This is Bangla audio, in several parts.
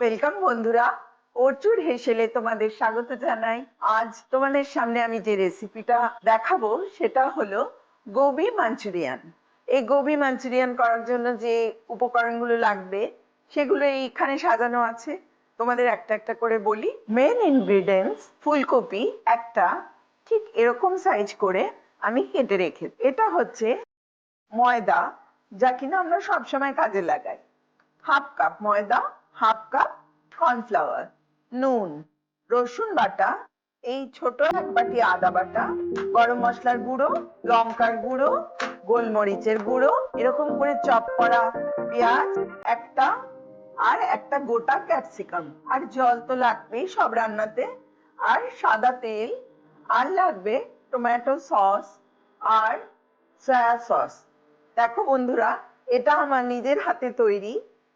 ওয়েলকাম বন্ধুরা, প্রচুর হেসেলে তোমাদের স্বাগত জানাই। আজ তোমাদের সামনে আমি যে রেসিপিটা দেখাবো সেটা হলো গোবি মাঞ্চুরিয়ান। এই গোবি মাঞ্চুরিয়ান করার জন্য যে উপকরণগুলো লাগবে সেগুলো এইখানে সাজানো আছে। তোমাদের একটা একটা করে বলি। মেন ইনগ্রিডিয়েন্টস: ফুলকপি একটা, ঠিক এরকম সাইজ করে আমি কেটে রেখে। এটা হচ্ছে ময়দা, যা কিনা আমরা সবসময় কাজে লাগাই। হাফ কাপ ময়দা, হাফ কাপ কর্নফ্লাওয়ার, নুন, রসুন বাটা, এই ছোট এক বাটি আদা বাটা, গরম মশলার গুঁড়ো, লঙ্কার গুঁড়ো, গোলমরিচের গুঁড়ো, এরকম করে চপ করা পেঁয়াজ একটা, আর একটা গোটা ক্যাপসিকাম। আর জল তো লাগবেই সব রান্নাতে, আর সাদা তেল, আর লাগবে টমেটো সস আর সয়া সস। দেখো বন্ধুরা, এটা আমার নিজের হাতে তৈরি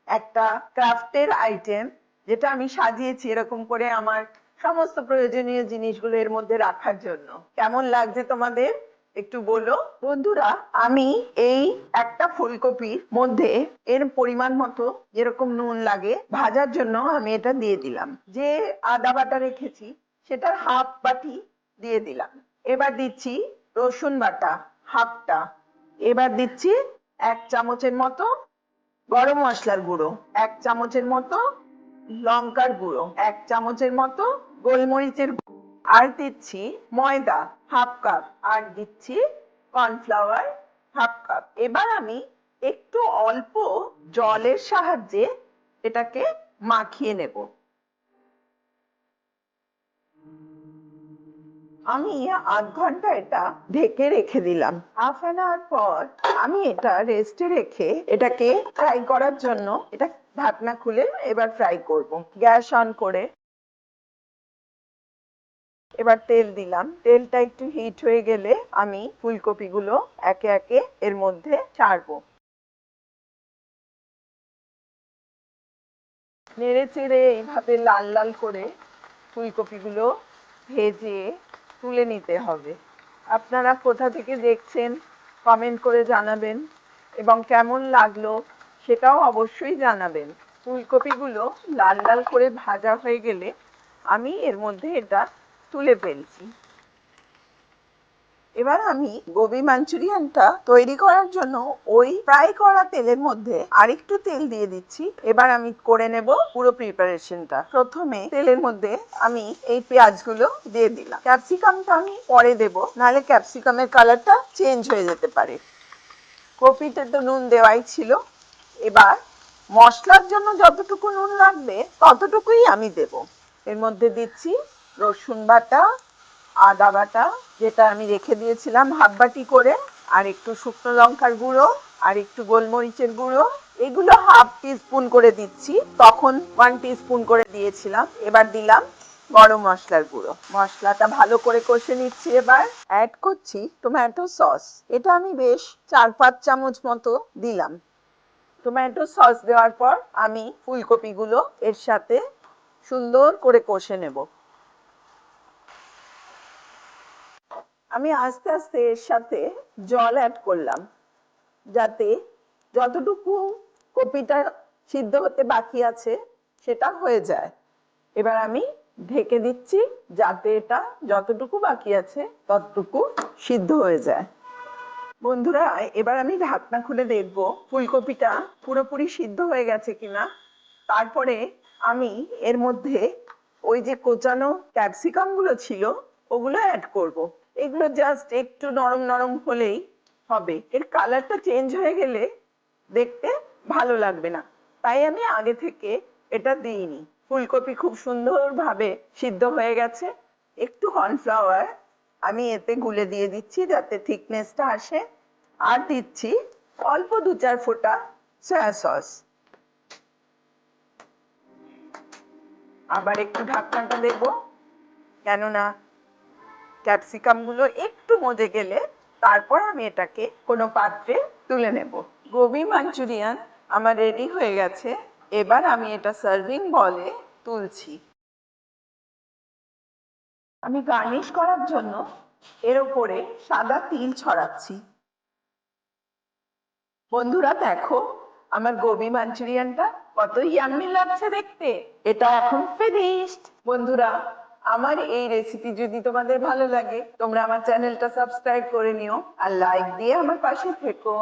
একটা ক্রাফটের আইটেম, যেটা আমি সাজিয়েছি এরকম করে আমার সমস্ত প্রয়োজনীয় জিনিসগুলো এর মধ্যে রাখার জন্য। কেমন লাগছে তোমাদের একটু বলো বন্ধুরা। আমি এই একটা ফুলকপির মধ্যে এর পরিমাণ মতো যেরকম নুন লাগে ভাজার জন্য আমি এটা দিয়ে দিলাম। যে আদা বাটা রেখেছি সেটার হাফ বাটি দিয়ে দিলাম। এবার দিচ্ছি রসুন বাটা হাফটা। এবার দিচ্ছি 1 চামচের মতো গরম মশলার গুঁড়ো, 1 চামচের মতো লঙ্কার গুঁড়ো, 1 চামচের মতো গোলমরিচের গুঁড়ো, আর দিচ্ছি ময়দা হাফ কাপ, আর দিচ্ছি কর্নফ্লাওয়ার হাফ কাপ। এবার আমি একটু অল্প জলের সাহায্যে এটাকে মাখিয়ে নেব। আমি আধ ঘন্টা এটা ঢেকে রেখে দিলাম। হাফ অ্যান আওয়ার পর আমি এটা রেস্টে রেখে এটাকে ফ্রাই করার জন্য এটা ঢাকনা খুলে এবার ফ্রাই করব। গ্যাস অন করে এবার তেল দিলাম। তেলটা একটু হিট হয়ে গেলে আমি ফুলকপিগুলো একে একে এর মধ্যে ছাড়বো। নেড়ে চেড়ে এইভাবে লাল লাল করে ফুলকপিগুলো ভেজে তুলে নিতে হবে। আপনারা কোথা থেকে দেখছেন কমেন্ট করে জানাবেন, এবং কেমন লাগলো সেটাও অবশ্যই জানাবেন। ফুলকপিগুলো লাল লাল করে ভাজা হয়ে গেলে আমি এর মধ্যে এটা তুলে ফেলছি। এবার আমি গোবি মাঞ্চুরিয়ানটা তৈরি করার জন্য ওই ফ্রাই করা তেলের মধ্যে আরেকটু তেল দিয়ে দিচ্ছি। এবার আমি করে নেব পুরো প্রিপারেশনটা। প্রথমে তেলের মধ্যে আমি এই পেঁয়াজগুলো দিয়ে দিলাম। ক্যাপসিকামটা আমি পরে দেব, নাহলে ক্যাপসিকামের কালারটা চেঞ্জ হয়ে যেতে পারে। কপিতে তো নুন দেওয়াই ছিল। এবার মশলার জন্য যতটুকু নুন লাগবে ততটুকুই আমি দেব। এর মধ্যে দিচ্ছি রসুন বাটা, আদা বাটা যেটা আমি রেখে দিয়েছিলাম হাফ বাটি করে, আর একটু শুকনো লঙ্কার গুঁড়ো, আর একটু গোলমরিচের গুঁড়ো। এগুলো হাফ টিস্পুন করে দিচ্ছি, তখন 1 টিস্পুন করে দিয়েছিলাম। এবার দিলাম গরম মশলার গুঁড়ো। মশলাটা ভালো করে কষে নিচ্ছি। এবার অ্যাড করছি টমেটো সস। এটা আমি বেশ 4-5 চামচ মতো দিলাম। টমেটো সস দেওয়ার পর আমি ফুলকপিগুলো এর সাথে সুন্দর করে কষে নেব। আমি আস্তে আস্তে এর সাথে জল অ্যাড করলাম, যাতে যতটুকু কপিটা সিদ্ধ হতে বাকি আছে সেটা হয়ে যায়। এবার আমি ঢেকে দিচ্ছি, যাতে এটা যতটুকু বাকি আছে ততটুকু সিদ্ধ হয়ে যায়। বন্ধুরা, এবার আমি ঢাকনা খুলে দেখব ফুলকপিটা পুরোপুরি সিদ্ধ হয়ে গেছে কিনা। তারপরে আমি এর মধ্যে ওই যে কোচানো ক্যাপসিকাম গুলো ছিল ওগুলো অ্যাড করব। এগুলো জাস্ট একটু নরম নরম হলেই হবে। এর কালারটা চেঞ্জ হয়ে গেলে দেখতে ভালো লাগবে না, তাই আমি আগে থেকে এটা দিইনি। ফুলকপি খুব সুন্দরভাবে সিদ্ধ হয়ে গেছে। একটু কর্নফ্লাওয়ার আমি এতে গুলে দিয়ে দিচ্ছি যাতে থিকনেসটা আসে, আর দিচ্ছি অল্প 2-4 ফোঁটা সয়া সস। আবার একটু ঢাকনাটা দেব, কেননা ক্যাপসিকাম গুলো একটু মজে গেলে তারপর আমি এটাকে কোনো পাত্রে তুলে নেব। গোবি মাঞ্চুরিয়ান আমার রেডি হয়ে গেছে। এবার আমি এটা সার্ভিং বলে তুলছি। আমি গার্নিশ করার জন্য এর উপরে সাদা তিল ছড়াচ্ছি। বন্ধুরা দেখো, আমার গোবি মাঞ্চুরিয়ানটা কত ইয়াম্মি লাগছে দেখতে। এটা এখন ফিনিশড। বন্ধুরা, আমার এই রেসিপি যদি তোমাদের ভালো লাগে তোমরা আমার চ্যানেলটা সাবস্ক্রাইব করে নিও আর লাইক দিয়ে আমার পাশে থেকো।